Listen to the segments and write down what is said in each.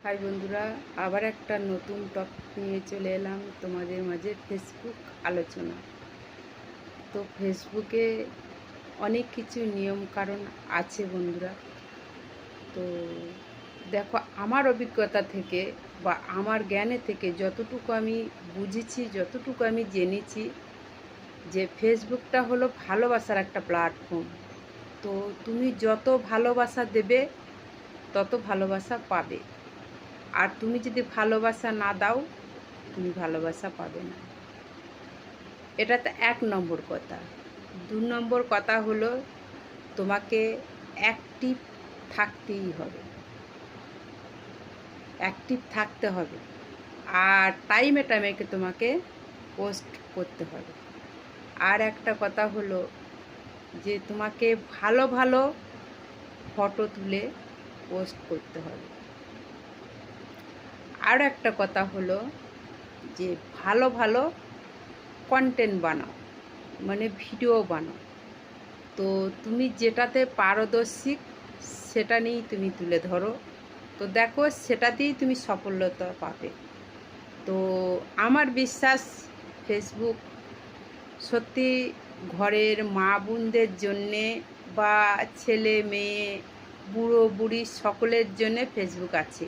High বন্ধুরা, আবার একটা নতুন টপিক নিয়ে চলে এলাম তোমাদের মাঝে। ফেসবুক আলোচনা। তো ফেসবুকে অনেক কিছু নিয়ম কারণ আছে বন্ধুরা। তো দেখো, আমার অভিজ্ঞতা থেকে বা আমার জ্ঞানে থেকে যতটুকু আমি বুঝেছি, যতটুকু আমি জেনেছি, যে ফেসবুকটা হলো ভালোবাসার একটা প্ল্যাটফর্ম। তো তুমি যত ভালোবাসা দেবে তত ভালোবাসা পাবে। আর তুমি যদি ভালোবাসা না দাও, তুমি ভালোবাসা পাবে না। এটা তো 1 নম্বর কথা। 2 নম্বর কথা হলো, তোমাকে অ্যাক্টিভ থাকতেই হবে, অ্যাক্টিভ থাকতে হবে। আর টাইমে টাইমে তোমাকে পোস্ট করতে হবে। আর একটা কথা হলো যে তোমাকে ভালো ভালো ফটো তুলে পোস্ট করতে হবে। আর একটা কথা হলো যে ভালো ভালো কন্টেন্ট বানাও, মানে ভিডিও বানাও। তো তুমি যেটাতে পারদর্শী সেটা নিয়েই তুমি তুলে ধরো। তো দেখো, সেটাতেই তুমি সফলতা পাবে। তো আমার বিশ্বাস, ফেসবুক সত্যি ঘরের মা বোনদের জন্যে বা ছেলে মেয়ে বুড়ো বুড়ি সকলের জন্যে ফেসবুক আছে।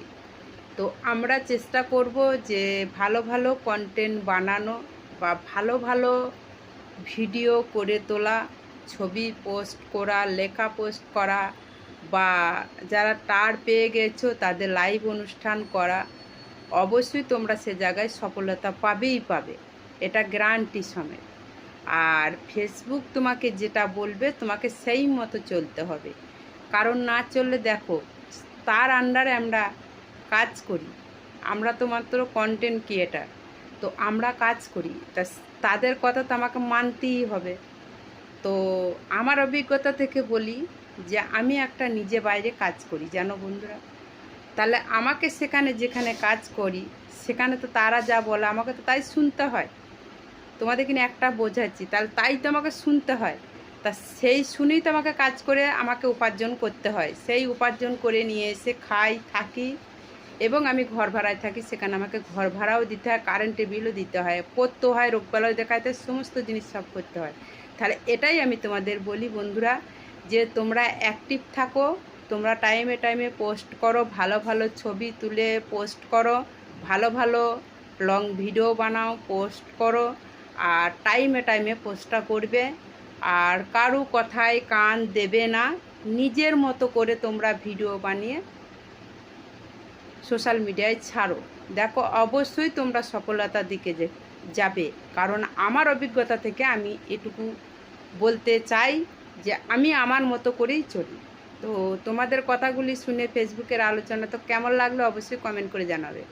তো আমরা চেষ্টা করব যে ভালো ভালো কন্টেন্ট বানানো বা ভালো ভালো ভিডিও করে তোলা, ছবি পোস্ট করা, লেখা পোস্ট করা, বা যারা টার পেয়ে গেছো তাদের লাইভ অনুষ্ঠান করা। অবশ্যই তোমরা সে জায়গায় সফলতা পাবেই পাবে, এটা গ্যারান্টি সমেত। আর ফেসবুক তোমাকে যেটা বলবে তোমাকে সেই মতো চলতে হবে। কারণ না চললে দেখো, তার আন্ডারে আমরা কাজ করি। আমরা তো মাত্র কন্টেন্ট ক্রিয়েটার, তো আমরা কাজ করি, তা তাদের কথা তো আমাকে মানতেই হবে। তো আমার অভিজ্ঞতা থেকে বলি যে আমি একটা নিজে বাইরে কাজ করি জানো বন্ধুরা। তাহলে আমাকে সেখানে যেখানে কাজ করি সেখানে তো তারা যা বলে আমাকে তো তাই শুনতে হয়। তোমাদের কিনে একটা বোঝাচ্ছি, তাহলে তাই তো আমাকে শুনতে হয়। তা সেই শুনেই তো আমাকে কাজ করে আমাকে উপার্জন করতে হয়। সেই উপার্জন করে নিয়ে এসে খাই, থাকি, এবং আমি ঘর ভাড়ায় থাকি। সেখানে আমাকে ঘর ভাড়াও দিতে হয়, কারেন্টের বিলও দিতে হয়, পড়তে হয়, রোগবালাই দেখাতে, সমস্ত জিনিস সব করতে হয়। তাহলে এটাই আমি তোমাদের বলি বন্ধুরা, যে তোমরা অ্যাক্টিভ থাকো, তোমরা টাইমে টাইমে পোস্ট করো, ভালো ভালো ছবি তুলে পোস্ট করো, ভালো ভালো লং ভিডিও বানাও, পোস্ট করো। আর টাইমে টাইমে পোস্টটা করবে। আর কারো কথায় কান দেবে না। নিজের মতো করে তোমরা ভিডিও বানিয়ে সোশ্যাল মিডিয়ায় ছাড়ো। দেখো, অবশ্যই তোমরা সফলতার দিকে যাবে। কারণ আমার অভিজ্ঞতা থেকে আমি এটুকু বলতে চাই যে আমি আমার মতো করেই চলি। তো তোমাদের কথাগুলি শুনে ফেসবুকের আলোচনা তো কেমন লাগলো অবশ্যই কমেন্ট করে জানাবে।